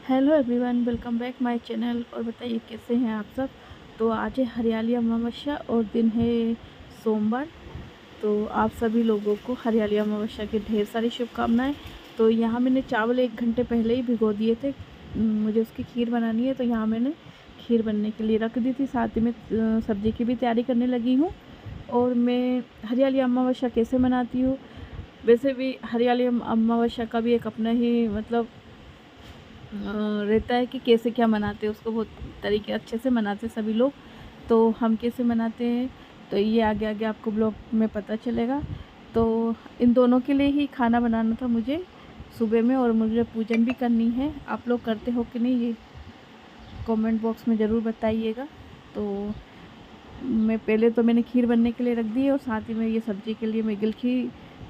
Hello everyone, welcome back my channel. और बताइए कैसे हैं आप सब। तो आज है हरियाली अमावस्या और दिन है सोमवार। तो आप सभी लोगों को हरियाली अमावस्या की ढेर सारी शुभकामनाएं। तो यहाँ मैंने चावल 1 घंटे पहले ही भिगो दिए थे। मुझे उसकी खीर बनानी है, तो यहाँ मैंने खीर बनने के लिए रख दी थी। साथ ही में सब्ज़ी की भी तैयारी करने लगी हूँ। और मैं हरियाली अमावस्या कैसे मनाती हूँ, वैसे भी हरियाली अमावस्या का भी एक अपना ही मतलब रहता है कि कैसे क्या मनाते हैं उसको। बहुत तरीके अच्छे से मनाते सभी लोग। तो हम कैसे मनाते हैं तो ये आगे आगे आपको ब्लॉग में पता चलेगा। तो इन दोनों के लिए ही खाना बनाना था मुझे सुबह में, और मुझे पूजन भी करनी है। आप लोग करते हो कि नहीं, ये कमेंट बॉक्स में ज़रूर बताइएगा। तो मैंने खीर बनने के लिए रख दी है, और साथ ही में ये सब्ज़ी के लिए मैं गिलकी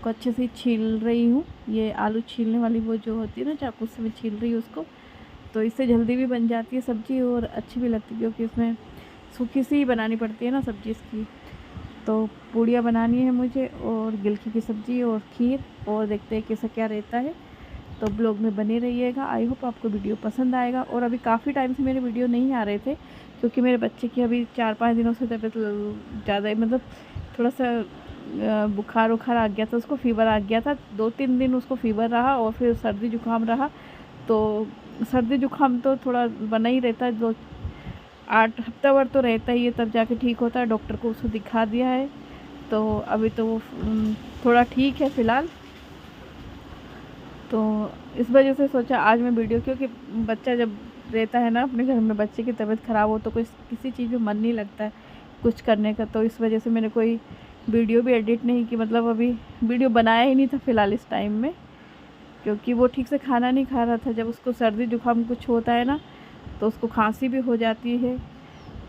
को अच्छे से छील रही हूँ। ये आलू छीलने वाली वो जो होती है ना, चाकू से मैं छील रही हूँ उसको। तो इससे जल्दी भी बन जाती है सब्ज़ी और अच्छी भी लगती है, क्योंकि इसमें सूखी सी बनानी पड़ती है ना सब्ज़ी इसकी। तो पूड़ियाँ बनानी है मुझे, और गिलकी की सब्ज़ी और खीर, और देखते हैं कैसा क्या रहता है। तो ब्लॉग में बने रहिएगा। आई होप आपको वीडियो पसंद आएगा। और अभी काफ़ी टाइम से मेरे वीडियो नहीं आ रहे थे, क्योंकि मेरे बच्चे की अभी 4-5 दिनों से तबीयत ज़्यादा मतलब थोड़ा सा बुखार उखार आ गया था, उसको फ़ीवर आ गया था। 2-3 दिन उसको फ़ीवर रहा, और फिर सर्दी जुकाम रहा। तो सर्दी जुकाम तो थोड़ा बना ही रहता है, 2-8 हफ्ता भर तो रहता ही है, तब जाके ठीक होता है। डॉक्टर को उसको दिखा दिया है। तो अभी तो वो थोड़ा ठीक है फ़िलहाल। तो इस वजह से सोचा आज मैं वीडियो, क्योंकि बच्चा जब रहता है ना अपने घर में, बच्चे की तबीयत ख़राब हो तो कोई किसी चीज़ में मन नहीं लगता है कुछ करने का। तो इस वजह से मैंने कोई वीडियो भी एडिट नहीं की, मतलब अभी वीडियो बनाया ही नहीं था फ़िलहाल इस टाइम में। क्योंकि वो ठीक से खाना नहीं खा रहा था। जब उसको सर्दी जुकाम कुछ होता है ना, तो उसको खांसी भी हो जाती है।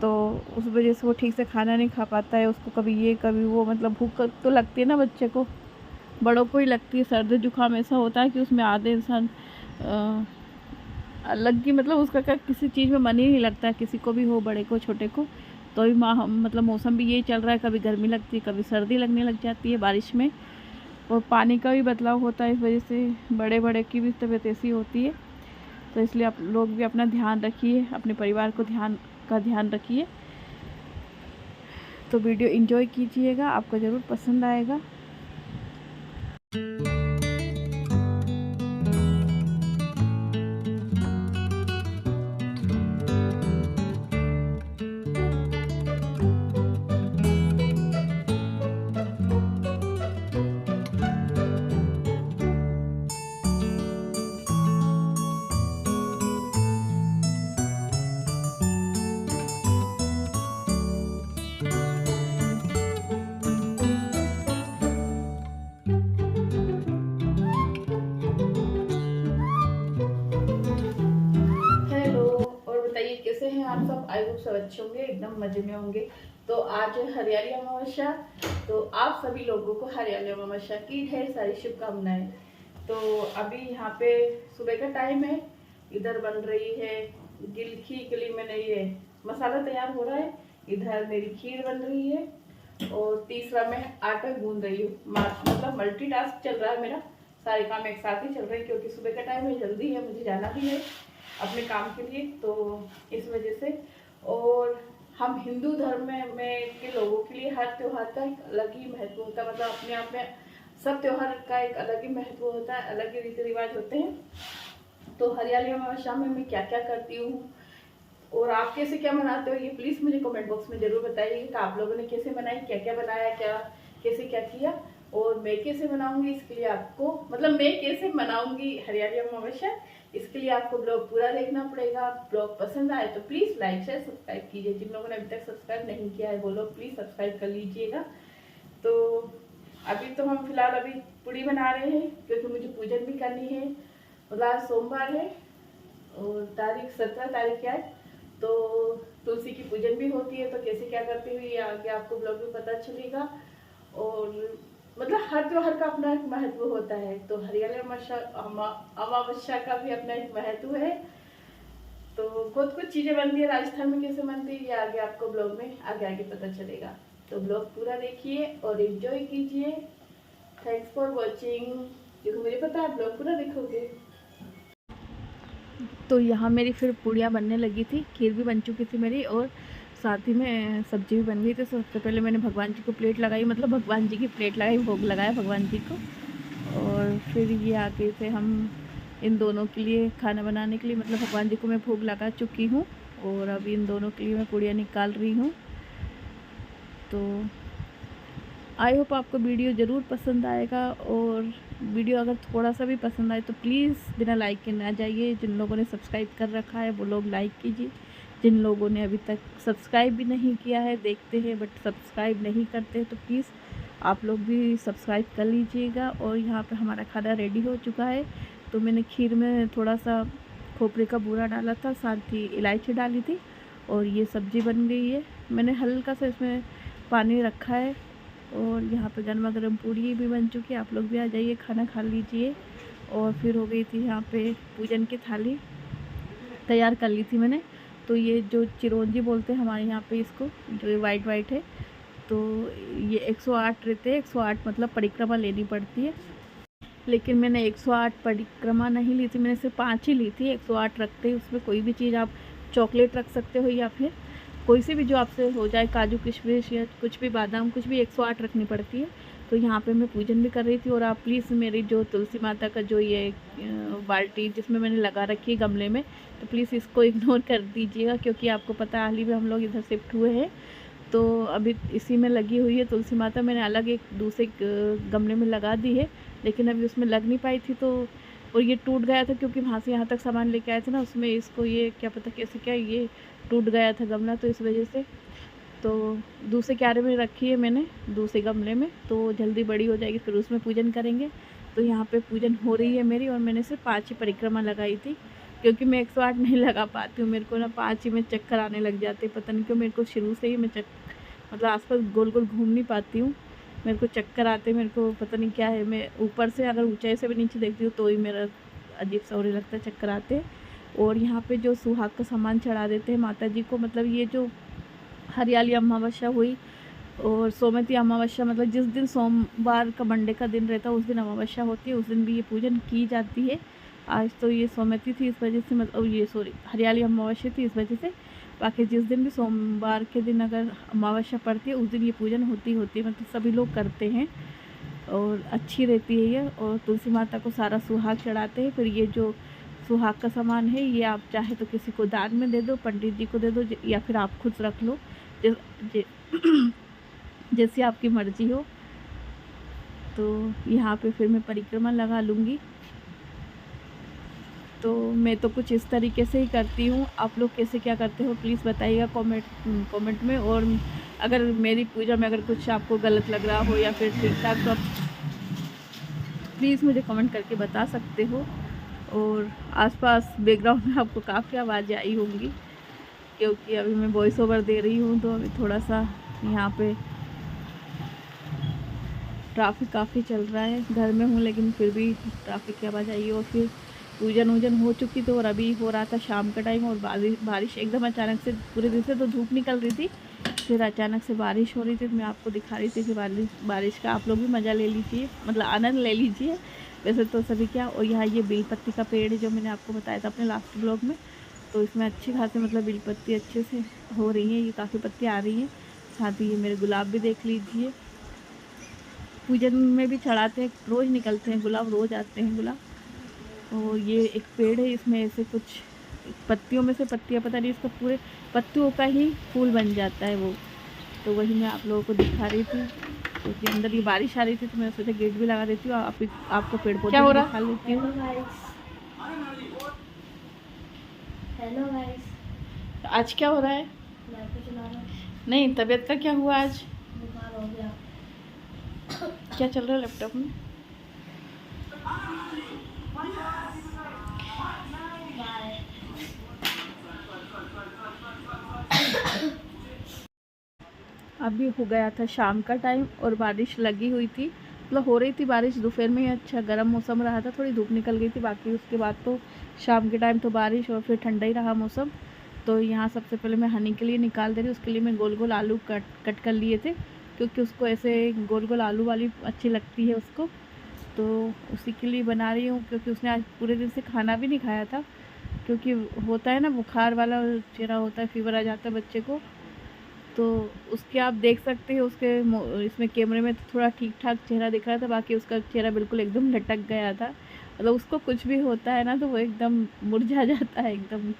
तो उस वजह से वो ठीक से खाना नहीं खा पाता है। उसको कभी ये कभी वो, मतलब भूख तो लगती है ना बच्चे को, बड़ों को ही लगती है। सर्दी जुकाम ऐसा होता है कि उसमें आधे इंसान अलग ही, मतलब उसका क्या किसी चीज़ में मन ही नहीं लगता है, किसी को भी हो, बड़े को छोटे को। तो अभी मतलब मौसम भी यही चल रहा है, कभी गर्मी लगती है, कभी सर्दी लगने लग जाती है बारिश में। और पानी का भी बदलाव होता है, इस वजह से बड़े बड़े की भी तबीयत ऐसी होती है। तो इसलिए आप लोग भी अपना ध्यान रखिए, अपने परिवार को ध्यान रखिए। तो वीडियो एंजॉय कीजिएगा, आपको ज़रूर पसंद आएगा। हेलो, और बताइए कैसे हैं आप सब। आई होप सब अच्छे होंगे, एकदम मजे में होंगे। तो आज है हरियाली अमावस्या। तो आप सभी लोगों को हरियाली अमावस्या की ढेर सारी शुभकामनाएं। तो अभी यहाँ पे सुबह का टाइम है, इधर बन रही है गिलकी के लिए मैंने ये मसाला तैयार हो रहा है, इधर मेरी खीर बन रही है, और तीसरा मैं आटा गूंद रही हूँ। मतलब मल्टीटास्क चल रहा है मेरा, सारे काम एक साथ ही चल रहे हैं, क्योंकि सुबह का टाइम है, जल्दी है, मुझे जाना भी है अपने काम के लिए। तो इस वजह से, और हम हिंदू धर्म में के लोगों के लिए हर त्योहार का एक अलग ही महत्व होता है। मतलब अपने आप में सब त्योहार का एक अलग ही महत्व होता है, अलग ही रीति रिवाज होते हैं। तो हरियाली अमावस्या में मैं क्या क्या करती हूँ, और आप कैसे क्या मनाते हो, ये प्लीज़ मुझे कमेंट बॉक्स में ज़रूर बताइए कि आप लोगों ने कैसे मनाई, क्या क्या बनाया, क्या कैसे क्या किया। और मैं कैसे मनाऊंगी इसके लिए आपको, मतलब मैं कैसे मनाऊंगी हरियाली अमावस्या, इसके लिए आपको ब्लॉग पूरा देखना पड़ेगा। ब्लॉग पसंद आए तो प्लीज़ लाइक शेयर सब्सक्राइब कीजिए। जिन लोगों ने अभी तक सब्सक्राइब नहीं किया है वो लोग प्लीज़ सब्सक्राइब कर लीजिएगा। तो अभी तो हम फिलहाल अभी पूड़ी बना रहे हैं, क्योंकि मुझे पूजन भी करनी है। मतलब आज सोमवार है और तारीख 17 तारीख है। तो तुलसी की पूजन भी होती है। तो कैसे क्या करती हुई आगे आपको ब्लॉग में पता चलेगा। और मतलब हर त्योहार का अपना एक महत्व होता है। तो हरियाली अमावस्या का भी अपना एक महत्व है। तो बहुत कुछ चीजें बनती है राजस्थान में, कैसे बनती है ये आगे आपको ब्लॉग में आगे आगे पता चलेगा। तो ब्लॉग पूरा देखिए और एंजॉय कीजिए। Thanks for watching. क्योंकि मुझे पता है आप ब्लॉग पूरा देखोगे। तो यहाँ मेरी फिर पूड़ियाँ बनने लगी थी, खीर भी बन चुकी थी मेरी और साथ ही में सब्जी भी बन गई थी। सबसे पहले मैंने भगवान जी को प्लेट लगाई, मतलब भगवान जी की प्लेट लगाई, भोग लगाया भगवान जी को। और फिर ये आगे से हम इन दोनों के लिए खाना बनाने के लिए, मतलब भगवान जी को मैं भोग लगा चुकी हूँ और अभी इन दोनों के लिए मैं पूड़ियाँ निकाल रही हूँ। तो आई होप आपको वीडियो ज़रूर पसंद आएगा, और वीडियो अगर थोड़ा सा भी पसंद आए तो प्लीज़ बिना लाइक के ना जाइए। जिन लोगों ने सब्सक्राइब कर रखा है वो लोग लाइक कीजिए, जिन लोगों ने अभी तक सब्सक्राइब भी नहीं किया है, देखते हैं बट सब्सक्राइब नहीं करते, तो प्लीज़ आप लोग भी सब्सक्राइब कर लीजिएगा। और यहाँ पे हमारा खाना रेडी हो चुका है। तो मैंने खीर में थोड़ा सा खोपरे का बूरा डाला था, साथ ही इलायची डाली थी, और ये सब्ज़ी बन गई है। मैंने हल्का सा इसमें पानी रखा है, और यहाँ पे गर्मा गर्म पूड़ी भी बन चुकी है। आप लोग भी आ जाइए, खाना खा लीजिए। और फिर हो गई थी यहाँ पे पूजन की थाली तैयार कर ली थी मैंने। तो ये जो चिरौंजी बोलते हैं हमारे यहाँ पे इसको, जो ये वाइट वाइट है, तो ये 108 रहते हैं। 108 मतलब परिक्रमा लेनी पड़ती है, लेकिन मैंने 108 परिक्रमा नहीं ली थी, मैंने सिर्फ 5 ही ली थी। 108 रखते हैं, उसमें कोई भी चीज़ आप चॉकलेट रख सकते हो या फिर कोई सी भी जो आपसे हो जाए, काजू किशमिश या कुछ भी, बादाम, कुछ भी 108 रखनी पड़ती है। तो यहाँ पे मैं पूजन भी कर रही थी। और आप प्लीज़ मेरी जो तुलसी माता का जो ये बाल्टी जिसमें मैंने लगा रखी है गमले में, तो प्लीज़ इसको इग्नोर कर दीजिएगा, क्योंकि आपको पता है हाल ही में हम लोग इधर शिफ्ट हुए हैं, तो अभी इसी में लगी हुई है तुलसी माता। मैंने अलग एक दूसरे गमले में लगा दी है, लेकिन अभी उसमें लग नहीं पाई थी। तो और ये टूट गया था, क्योंकि वहाँ से यहाँ तक सामान लेके आए थे ना, उसमें इसको ये क्या पता कैसे क्या ये टूट गया था गमला, तो इस वजह से तो दूसरे क्यारे में रखी है मैंने, दूसरे गमले में, तो जल्दी बड़ी हो जाएगी, फिर उसमें पूजन करेंगे। तो यहाँ पे पूजन हो रही है मेरी, और मैंने सिर्फ 5 ही परिक्रमा लगाई थी, क्योंकि मैं 108 नहीं लगा पाती हूँ। मेरे को ना 5 ही में चक्कर आने लग जाते, पता नहीं क्यों मेरे को शुरू से ही मैं मतलब आसपास गोल गोल घूम नहीं पाती हूँ, मेरे को चक्कर आते, मेरे को पता नहीं क्या है। मैं ऊपर से अगर ऊंचाई से भी नीचे देखती हूँ तो ही मेरा अजीब सा होने लगता है, चक्कर आते। और यहाँ पे जो सुहाग का सामान चढ़ा देते हैं माता जी को, मतलब ये जो हरियाली अमावस्या हुई और सोमवती अमावस्या, मतलब जिस दिन सोमवार का मंडे का दिन रहता है उस दिन अमावस्या होती है, उस दिन भी ये पूजन की जाती है। आज तो ये सोमवती थी इस वजह से, मतलब ये सॉरी हरियाली अमावस्या थी इस वजह से। बाकी जिस दिन भी सोमवार के दिन अगर अमावस्या पड़ती है उस दिन ये पूजन होती है, मतलब सभी लोग करते हैं और अच्छी रहती है ये। और तुलसी माता को सारा सुहाग चढ़ाते हैं। फिर ये जो सुहाग का सामान है ये आप चाहे तो किसी को दान में दे दो, पंडित जी को दे दो, या फिर आप खुद रख लो, जैसी आपकी मर्जी हो। तो यहाँ पे फिर मैं परिक्रमा लगा लूँगी। तो मैं तो कुछ इस तरीके से ही करती हूँ, आप लोग कैसे क्या करते हो प्लीज़ बताइएगा कमेंट में। और अगर मेरी पूजा में अगर कुछ आपको गलत लग रहा हो या फिर ठीक ठाक, तो आप प्लीज़ मुझे कमेंट करके बता सकते हो। और आसपास बैकग्राउंड में आपको काफ़ी आवाज़ें आई होंगी, क्योंकि अभी मैं वॉइस ओवर दे रही हूँ, तो अभी थोड़ा सा यहाँ पे ट्रैफिक काफ़ी चल रहा है। घर में हूँ लेकिन फिर भी ट्रैफिक की आवाज़ आई। और फिर पूजन वूजन हो चुकी थी, और अभी हो रहा था शाम का टाइम, और बारिश एकदम अचानक से, पूरे दिन से तो धूप निकल रही थी, फिर अचानक से बारिश हो रही थी। मैं आपको दिखा रही थी कि बारिश का आप लोग भी मज़ा ले लीजिए, मतलब आनंद ले लीजिए वैसे तो सभी क्या। और यहाँ ये बेलपत्ती का पेड़ है जो मैंने आपको बताया था अपने लास्ट ब्लॉग में, तो इसमें अच्छी खासी मतलब बेलपत्ती अच्छे से हो रही है, ये काफ़ी पत्ती आ रही हैं। साथ ही ये मेरे गुलाब भी देख लीजिए, पूजन में भी चढ़ाते हैं, रोज़ निकलते हैं गुलाब, रोज़ आते हैं गुलाब। और ये एक पेड़ है, इसमें ऐसे कुछ पत्तियों में से पत्तियाँ, पता नहीं इसका पूरे पत्तियों का ही फूल बन जाता है वो। तो वही मैं आप लोगों को दिखा रही थी, क्योंकि अंदर ये बारिश आ रही थी, तो मैं सोचा गेट भी लगा देती हूँ, आपको पेड़ पौधे भी दिखा लेती हूँ। हेलो गाइस, आज क्या हो रहा है? नहीं, तबीयत का क्या हुआ आज? बुखार हो गया। क्या चल रहा है लैपटॉप में? अभी हो गया था शाम का टाइम और बारिश लगी हुई थी, मतलब हो रही थी बारिश दोपहर में ही। अच्छा गर्म मौसम रहा था, थोड़ी धूप निकल गई थी, बाकी उसके बाद तो शाम के टाइम तो बारिश और फिर ठंडा ही रहा मौसम। तो यहाँ सबसे पहले मैं हनी के लिए निकाल दे रही हूँ। उसके लिए मैं गोल गोल आलू कट कर लिए थे, क्योंकि उसको ऐसे गोल गोल आलू वाली अच्छी लगती है उसको, तो उसी के लिए बना रही हूँ। क्योंकि उसने आज पूरे दिन से खाना भी नहीं खाया था, क्योंकि होता है ना बुखार वाला चेहरा होता है, फीवर आ जाता है बच्चे को, तो उसके आप देख सकते हैं उसके इसमें कैमरे में तो थोड़ा ठीक ठाक चेहरा दिख रहा था, बाकी उसका चेहरा बिल्कुल एकदम लटक गया था। मतलब उसको कुछ भी होता है ना तो वो एकदम मुरझा जाता है, एकदम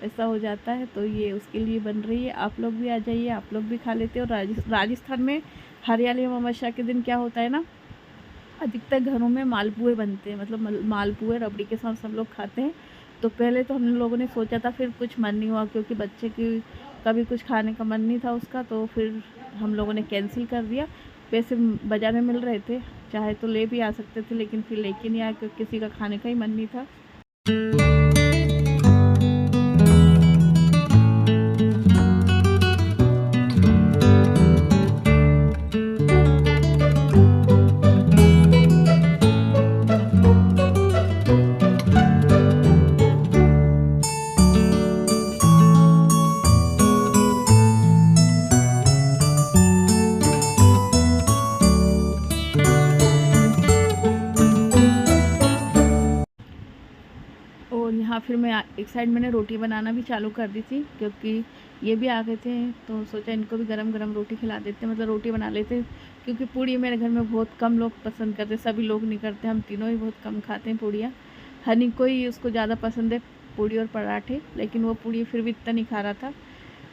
ऐसा हो जाता है। तो ये उसके लिए बन रही है, आप लोग भी आ जाइए, आप लोग भी खा लेते हो। राजस्थान में हरियाली अमावस्या के दिन क्या होता है ना, अधिकतर घरों में मालपुए बनते हैं, मतलब मालपुए रबड़ी के साथ सब लोग खाते हैं। तो पहले तो हम लोगों ने सोचा था, फिर कुछ मन नहीं हुआ क्योंकि बच्चे की कभी कुछ खाने का मन नहीं था उसका, तो फिर हम लोगों ने कैंसिल कर दिया। वैसे बाज़ार में मिल रहे थे, चाहे तो ले भी आ सकते थे, लेकिन फिर लेके नहीं आया क्योंकि किसी का खाने का ही मन नहीं था। और यहाँ फिर मैं एक साइड मैंने रोटी बनाना भी चालू कर दी थी, क्योंकि ये भी आ गए थे तो सोचा इनको भी गरम गरम रोटी खिला देते, मतलब रोटी बना लेते, क्योंकि पूड़ी मेरे घर में बहुत कम लोग पसंद करते, सभी लोग नहीं करते, हम तीनों ही बहुत कम खाते हैं पूड़ियाँ। हनी को ही उसको ज़्यादा पसंद है पूड़ी और पराठे, लेकिन वो पूड़ी फिर भी इतना नहीं खा रहा था।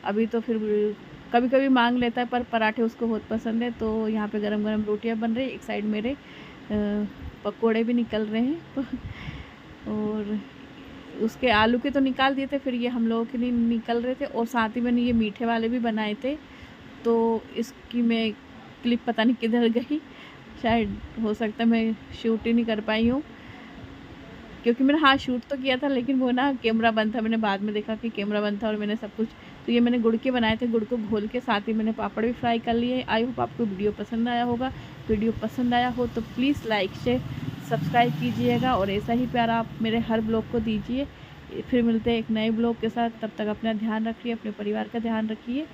अभी तो फिर कभी कभी मांग लेता है, पर पराठे उसको बहुत पसंद है। तो यहाँ पे गरम गरम रोटियाँ बन रही, एक साइड मेरे पकोड़े भी निकल रहे हैं और उसके आलू के तो निकाल दिए थे, फिर ये हम लोगों के नहीं निकल रहे थे, और साथ ही मैंने ये मीठे वाले भी बनाए थे। तो इसकी मैं क्लिप पता नहीं किधर गई, शायद हो सकता है मैं शूट ही नहीं कर पाई हूँ, क्योंकि मैंने हाँ शूट तो किया था, लेकिन वो ना कैमरा बंद था, मैंने बाद में देखा कि कैमरा बंद था और मैंने सब कुछ। तो ये मैंने गुड़ के बनाए थे, गुड़ को घोल के, साथ ही मैंने पापड़ भी फ्राई कर लिए। आई होप आपको वीडियो पसंद आया होगा। वीडियो पसंद आया हो तो प्लीज़ लाइक शेयर सब्सक्राइब कीजिएगा, और ऐसा ही प्यार आप मेरे हर ब्लॉग को दीजिए। फिर मिलते हैं एक नए ब्लॉग के साथ, तब तक अपना ध्यान रखिए, अपने परिवार का ध्यान रखिए।